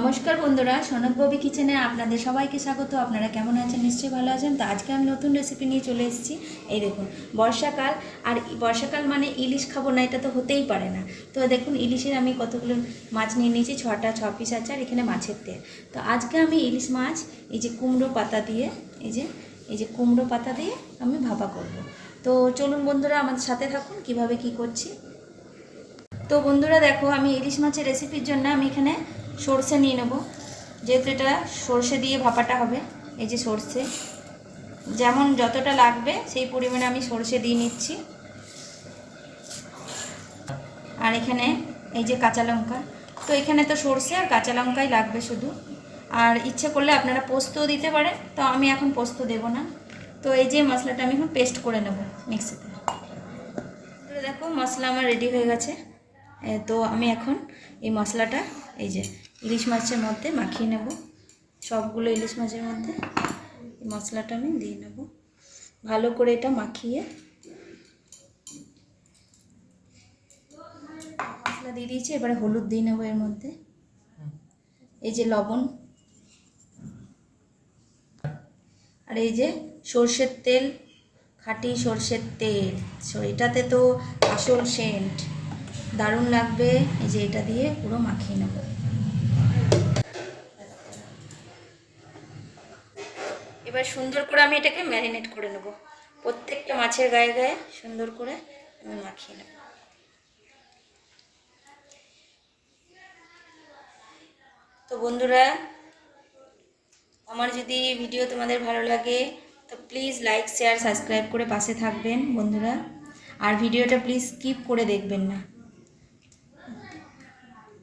নমস্কার বন্ধুরা, সনক ববি কিচেনে আপনাদের সবাইকে স্বাগত। আপনারা কেমন আছেন? নিশ্চয়ই ভালো আছেন। তো আজকে আমি নতুন রেসিপি নিয়ে চলে এসেছি। এই দেখুন, বর্ষাকাল, আর বর্ষাকাল মানে ইলিশ খাবো না, এটা তো হতেই পারে না। তো দেখুন, ইলিশের আমি কতগুলো মাছ নিয়ে নিয়েছি, 6 পিস আছে, আর এখানে মাছের তেল। তো আজকে আমি ইলিশ মাছ এই যে কুমড়ো পাতা দিয়ে, এই যে কুমড়ো পাতা দিয়ে আমি ভাপা করব। তো চলুন বন্ধুরা, আমাদের সাথে থাকুন কিভাবে কি করছি। তো বন্ধুরা দেখো, আমি ইলিশ মাছের রেসিপির জন্য আমি এখানে সরষে নিয়ে নেব, যেহেতু এটা সরষে দিয়ে ভাপাটা হবে। এই যে সরষে, যেমন যতটা লাগবে সেই পরিমাণে আমি সরষে দিয়ে নিচ্ছি। আর এখানে এই যে কাঁচা লঙ্কা, তো এখানে তো সরষে আর কাঁচা লঙ্কাই লাগবে শুধু। আর ইচ্ছে করলে আপনারা পোস্তও দিতে পারেন, তো আমি এখন পোস্ত দেব না। তো এই যে মশলাটা আমি এখন পেস্ট করে নেব মিক্সিতে। দেখো, মশলা আমার রেডি হয়ে গেছে। তো আমি এখন এই মশলাটা এই যে ইলিশ মাছের মধ্যে মাখিয়ে নেব। সবগুলো ইলিশ মাছের মধ্যে এই মশলাটা আমি দিয়ে নেব, ভালো করে এটা মাখিয়ে। মশলা দিয়ে দিয়েছি, এবারে হলুদ দিয়ে নেব এর মধ্যে, এই যে লবণ, আর এই যে সর্ষের তেল, খাঁটি সর্ষের তেল। এটাতে তো আসল সেন্ট, দারুণ লাগবে। এই যে এটা দিয়ে পুরো মাখিয়ে নেব। এবার সুন্দর করে আমি এটাকে ম্যারিনেট করে নেব, প্রত্যেকটা মাছের গায়ে গায়ে সুন্দর করে আমি মাখিয়ে নেব। তো বন্ধুরা, আমার যদি ভিডিও তোমাদের ভালো লাগে তো প্লিজ লাইক, শেয়ার, সাবস্ক্রাইব করে পাশে থাকবেন বন্ধুরা। আর ভিডিওটা প্লিজ স্কিপ করে দেখবেন না,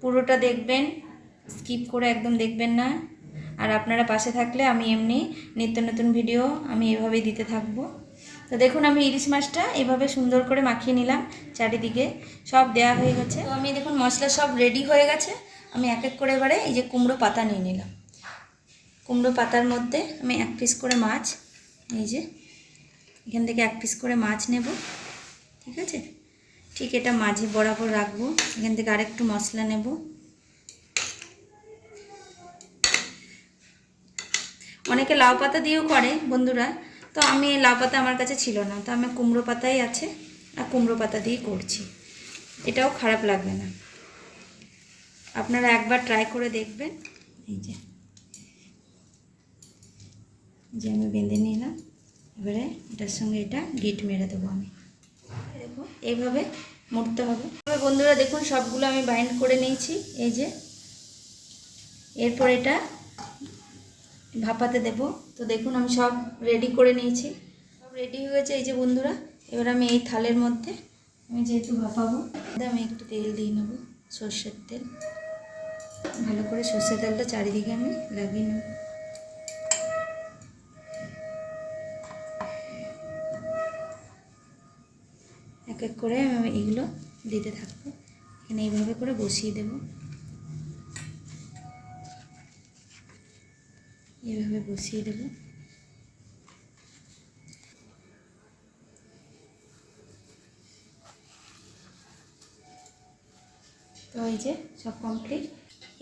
পুরোটা দেখবেন, স্কিপ করে একদম দেখবেন না। আর আপনারা পাশে থাকলে আমি এমনি নিত্য নতুন ভিডিও আমি এভাবেই দিতে থাকবো। তো দেখুন, আমি ইলিশ মাছটা এভাবে সুন্দর করে মাখিয়ে নিলাম, চারিদিকে সব দেয়া হয়ে গেছে। তো আমি দেখুন মশলা সব রেডি হয়ে গেছে। আমি এক এক করে এবারে এই যে কুমড়ো পাতা নিয়ে নিলাম। কুমড়ো পাতার মধ্যে আমি 1 পিস করে মাছ, এই যে এখান থেকে 1 পিস করে মাছ নেব, ঠিক আছে? ঠিক এটা মাঝে বরাবর রাখবো। এখান থেকে আরেকটু মশলা নেব। অনেকে লাউ পাতা দিয়েও করে বন্ধুরা, তো আমি লাউ পাতা আমার কাছে ছিল না, তো আমি কুমড়ো পাতাই আছে, আর কুমড়ো পাতা দিয়ে করছি। এটাও খারাপ লাগবে না, আপনারা একবার ট্রাই করে দেখবেন। এই যে আমি বেঁধে নিলাম, এবারে এটার সঙ্গে এটা গিট মেরে দেবো আমি। দেখো এইভাবে মুড়তে হবে। তবে বন্ধুরা দেখুন, সবগুলো আমি বাইন্ড করে নিয়েছি। এই যে এরপর এটা ভাপাতে দেব। তো দেখুন আমি সব রেডি করে নিয়েছি, সব রেডি হয়ে গেছে। এই যে বন্ধুরা, এবার আমি এই থালের মধ্যে আমি যেহেতু ভাপাবো, আমি একটু তেল দিয়ে নেব, সর্ষের তেল। ভালো করে সর্ষের তেলটা চারিদিকে আমি লাগিয়ে নেব। এক এক করে আমি এগুলো দিতে থাকবো। এখানে এইভাবে করে বসিয়ে দেব, এইভাবে বসিয়ে দেব। তো এই যে সব কমপ্লিট।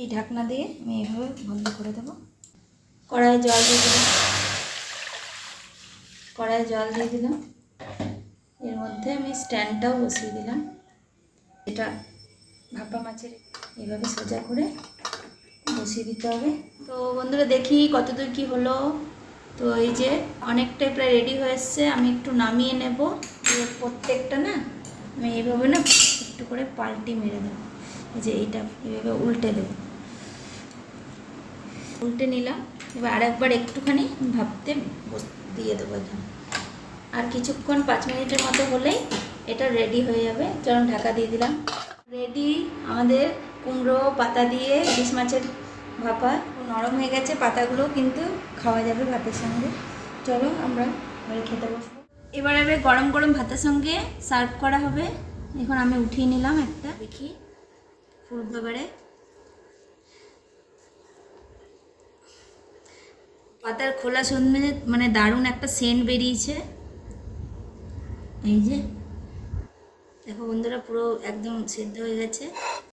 এই ঢাকনা দিয়ে আমি এইভাবে বন্ধ করে দেব। কড়াইয়ে জল দিয়ে দিলাম, কড়াইয়ে জল দিয়ে দিলাম। এর মধ্যে আমি স্ট্যান্ডটাও বসিয়ে দিলাম। এটা ভাপা মাছের এইভাবে সোজা করে বসিয়ে দিতে হবে। তো বন্ধুরা দেখি কতদূর কি হলো। তো এই যে অনেকটাই প্রায় রেডি হয়ে এসছে। আমি একটু নামিয়ে নেব, প্রত্যেকটা না আমি এইভাবে না একটু করে পাল্টি মেরে দেবো। এই যে এইটা এইভাবে উল্টে দেবো, উল্টে নিলাম। এবার আরেকবার একটুখানি ভাপতে দিয়ে দেবো এখানে। আর কিছুক্ষণ 5 মিনিটের মতো হলেই এটা রেডি হয়ে যাবে। চলুন ঢাকা দিয়ে দিলাম। রেডি আমাদের কুমড়ো পাতা দিয়ে ইলিশ মাছের ভাপা। নরম হয়ে গেছে পাতাগুলো, কিন্তু খাওয়া যাবে ভাতের সঙ্গে। চলো আমরা এবারে খেতে বসবো। এবারে গরম গরম ভাতের সঙ্গে সার্ভ করা হবে। এখন আমি উঠিয়ে নিলাম একটা, দেখি ফুলবে এবারে। পাতার খোলা সন্ধে মানে দারুণ একটা সেন্ট বেরিয়েছে। এই যে দেখো বন্ধুরা, পুরো একদম সেদ্ধ হয়ে গেছে।